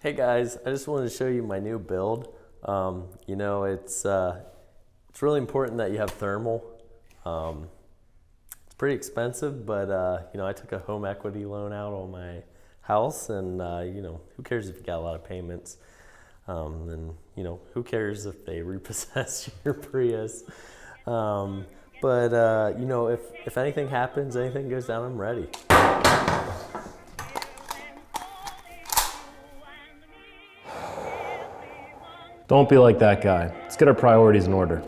Hey guys, I just wanted to show you my new build. It's really important that you have thermal. It's pretty expensive, but I took a home equity loan out on my house, and who cares if you got a lot of payments? And who cares if they repossess your Prius? If anything happens, anything goes down, I'm ready. Don't be like that guy. Let's get our priorities in order.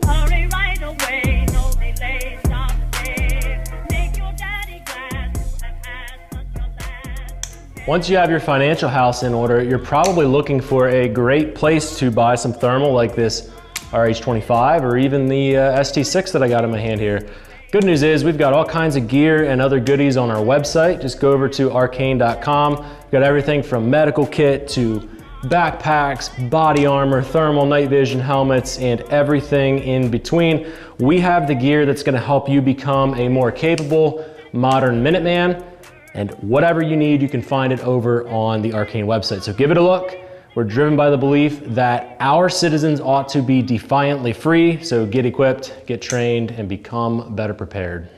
Once you have your financial house in order, you're probably looking for a great place to buy some thermal like this RH25 or even the ST6 that I got in my hand here. Good news is we've got all kinds of gear and other goodies on our website. Just go over to arkayne.com. We've got everything from medical kit to backpacks, body armor, thermal night vision helmets, and everything in between. We have the gear that's gonna help you become a more capable, modern Minuteman, and whatever you need, you can find it over on the Arkayne website. So give it a look. We're driven by the belief that our citizens ought to be defiantly free, so get equipped, get trained, and become better prepared.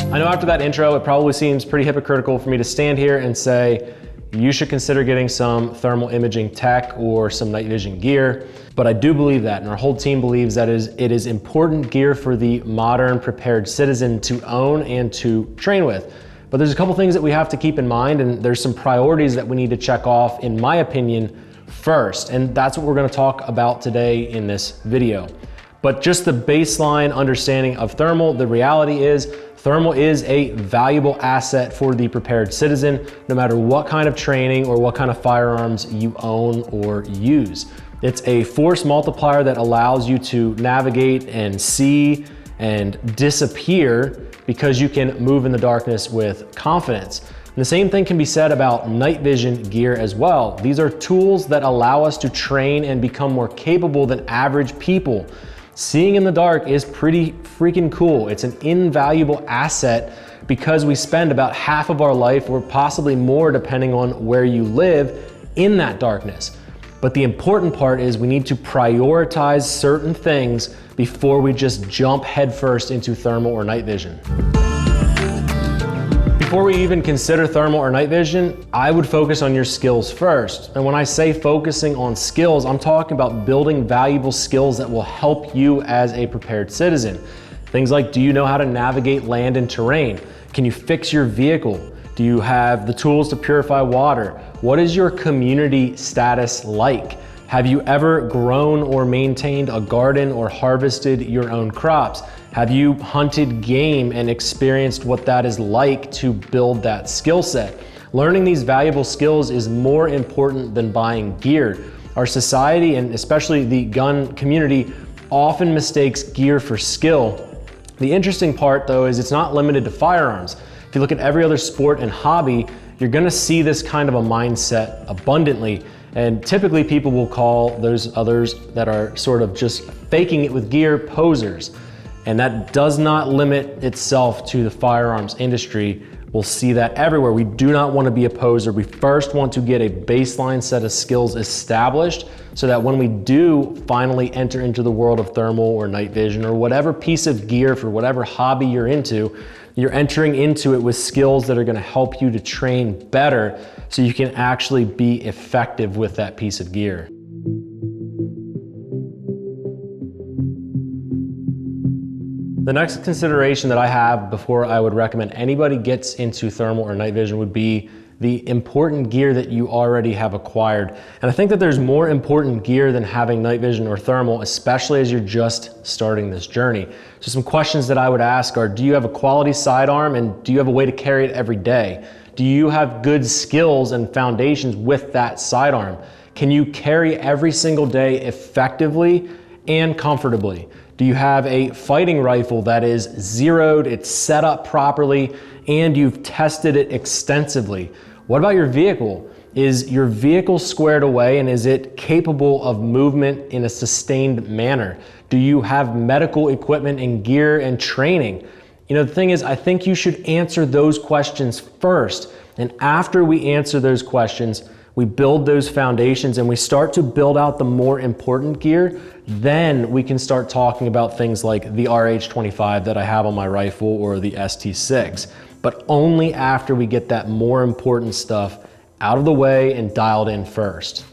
I know after that intro, it probably seems pretty hypocritical for me to stand here and say, you should consider getting some thermal imaging tech or some night vision gear, but I do believe that, and our whole team believes that it is important gear for the modern prepared citizen to own and to train with. But there's a couple things that we have to keep in mind, and there's some priorities that we need to check off, in my opinion, first, and that's what we're gonna talk about today in this video. But just the baseline understanding of thermal, the reality is thermal is a valuable asset for the prepared citizen, no matter what kind of training or what kind of firearms you own or use. It's a force multiplier that allows you to navigate and see and disappear because you can move in the darkness with confidence. And the same thing can be said about night vision gear as well. These are tools that allow us to train and become more capable than average people. Seeing in the dark is pretty freaking cool. It's an invaluable asset because we spend about half of our life, or possibly more depending on where you live, in that darkness. But the important part is we need to prioritize certain things before we just jump headfirst into thermal or night vision. Before we even consider thermal or night vision, I would focus on your skills first. And when I say focusing on skills, I'm talking about building valuable skills that will help you as a prepared citizen. Things like, do you know how to navigate land and terrain? Can you fix your vehicle? Do you have the tools to purify water? What is your community status like? Have you ever grown or maintained a garden or harvested your own crops? Have you hunted game and experienced what that is like to build that skill set? Learning these valuable skills is more important than buying gear. Our society, and especially the gun community, often mistakes gear for skill. The interesting part though is it's not limited to firearms. If you look at every other sport and hobby, you're gonna see this kind of a mindset abundantly. And typically people will call those others that are sort of just faking it with gear posers. And that does not limit itself to the firearms industry. We'll see that everywhere. We do not want to be a poser. We first want to get a baseline set of skills established so that when we do finally enter into the world of thermal or night vision or whatever piece of gear for whatever hobby you're entering into it with skills that are going to help you to train better so you can actually be effective with that piece of gear. The next consideration that I have before I would recommend anybody gets into thermal or night vision would be the important gear that you already have acquired. And I think that there's more important gear than having night vision or thermal, especially as you're just starting this journey. So some questions that I would ask are, do you have a quality sidearm, and do you have a way to carry it every day? Do you have good skills and foundations with that sidearm? Can you carry every single day effectively and comfortably? Do you have a fighting rifle that is zeroed, it's set up properly, and you've tested it extensively? What about your vehicle? Is your vehicle squared away, and is it capable of movement in a sustained manner? Do you have medical equipment and gear and training? You know, the thing is, I think you should answer those questions first. And after we answer those questions, we build those foundations and we start to build out the more important gear. Then we can start talking about things like the RH25 that I have on my rifle or the ST6, but only after we get that more important stuff out of the way and dialed in first.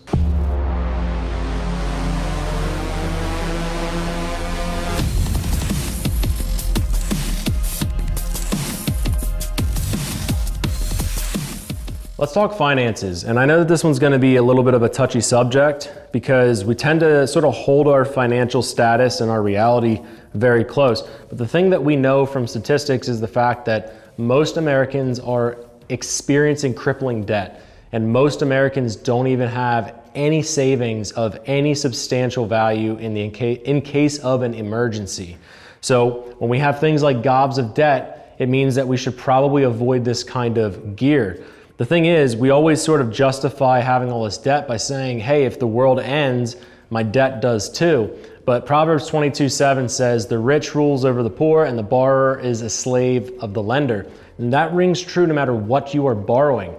Let's talk finances. And I know that this one's gonna be a little bit of a touchy subject because we tend to sort of hold our financial status and our reality very close. But the thing that we know from statistics is the fact that most Americans are experiencing crippling debt. And most Americans don't even have any savings of any substantial value in case of an emergency. So when we have things like gobs of debt, it means that we should probably avoid this kind of gear. The thing is, we always sort of justify having all this debt by saying, hey, if the world ends, my debt does too. But Proverbs 22:7 says, the rich rules over the poor and the borrower is a slave of the lender. And that rings true no matter what you are borrowing.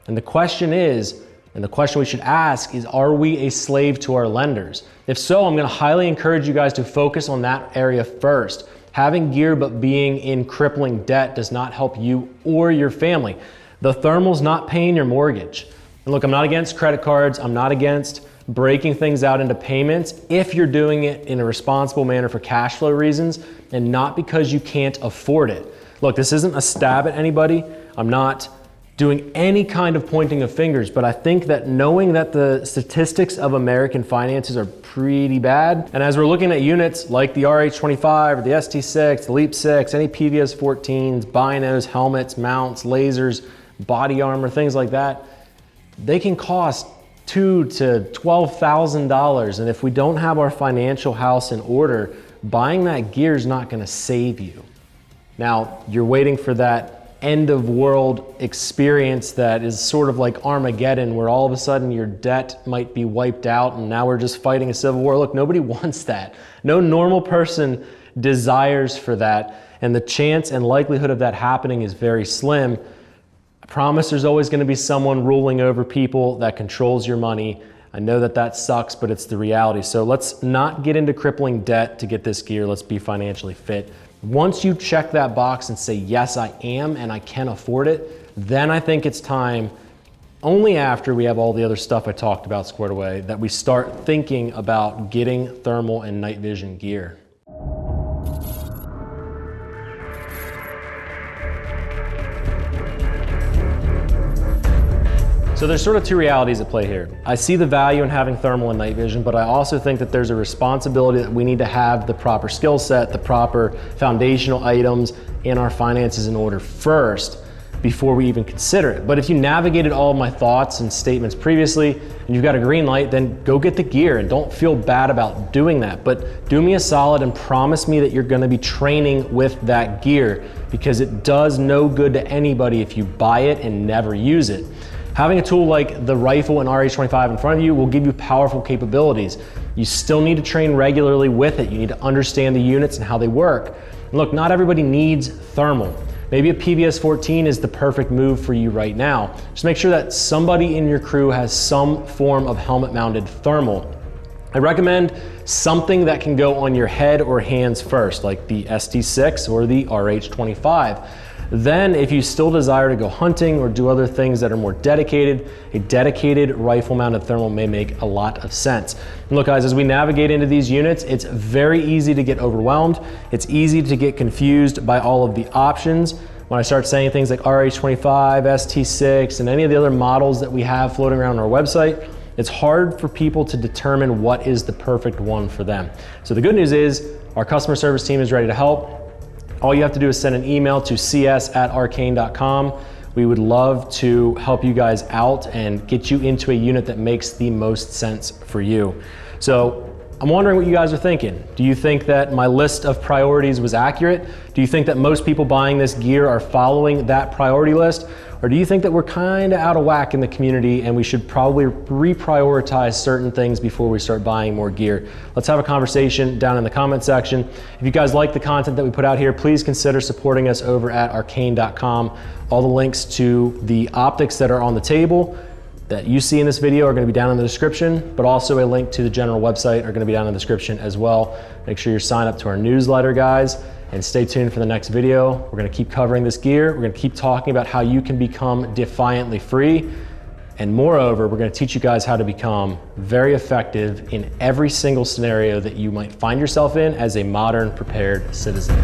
And the question is, and the question we should ask is, are we a slave to our lenders? If so, I'm gonna highly encourage you guys to focus on that area first. Having gear but being in crippling debt does not help you or your family. The thermal's not paying your mortgage. And look, I'm not against credit cards. I'm not against breaking things out into payments if you're doing it in a responsible manner for cash flow reasons and not because you can't afford it. Look, this isn't a stab at anybody. I'm not doing any kind of pointing of fingers, but I think that knowing that the statistics of American finances are pretty bad, and as we're looking at units like the RH25 or the ST6, the Leap 6, any PVS 14s, binos, helmets, mounts, lasers, body armor, things like that, they can cost $2,000 to $12,000. And if we don't have our financial house in order, buying that gear is not gonna save you. Now, you're waiting for that end of world experience that is sort of like Armageddon, where all of a sudden your debt might be wiped out and now we're just fighting a civil war. Look, nobody wants that. No normal person desires for that. And the chance and likelihood of that happening is very slim. I promise there's always going to be someone ruling over people that controls your money. I know that that sucks, but it's the reality. So let's not get into crippling debt to get this gear. Let's be financially fit. Once you check that box and say, yes, I am and I can afford it, then I think it's time, only after we have all the other stuff I talked about squared away, that we start thinking about getting thermal and night vision gear. So there's sort of two realities at play here. I see the value in having thermal and night vision, but I also think that there's a responsibility that we need to have the proper skill set, the proper foundational items in our finances in order first before we even consider it. But if you navigated all of my thoughts and statements previously and you've got a green light, then go get the gear and don't feel bad about doing that. But do me a solid and promise me that you're gonna be training with that gear, because it does no good to anybody if you buy it and never use it. Having a tool like the rifle and RH25 in front of you will give you powerful capabilities. You still need to train regularly with it. You need to understand the units and how they work. And look, not everybody needs thermal. Maybe a PVS 14 is the perfect move for you right now. Just make sure that somebody in your crew has some form of helmet mounted thermal. I recommend something that can go on your head or hands first, like the ST6 or the RH25. Then if you still desire to go hunting or do other things that are more dedicated, a dedicated rifle mounted thermal may make a lot of sense. And look guys, as we navigate into these units, it's very easy to get overwhelmed. It's easy to get confused by all of the options. When I start saying things like RH25, ST6, and any of the other models that we have floating around on our website, it's hard for people to determine what is the perfect one for them. So the good news is our customer service team is ready to help. All you have to do is send an email to cs@arkayne.com. We would love to help you guys out and get you into a unit that makes the most sense for you. So I'm wondering what you guys are thinking. Do you think that my list of priorities was accurate? Do you think that most people buying this gear are following that priority list? Or do you think that we're kind of out of whack in the community and we should probably reprioritize certain things before we start buying more gear? Let's have a conversation down in the comment section. If you guys like the content that we put out here, please consider supporting us over at Arkayne.com. All the links to the optics that are on the table that you see in this video are going to be down in the description, but also a link to the general website are going to be down in the description as well. Make sure you're signed up to our newsletter, guys, and stay tuned for the next video. We're going to keep covering this gear. We're going to keep talking about how you can become defiantly free. And moreover, we're going to teach you guys how to become very effective in every single scenario that you might find yourself in as a modern prepared citizen.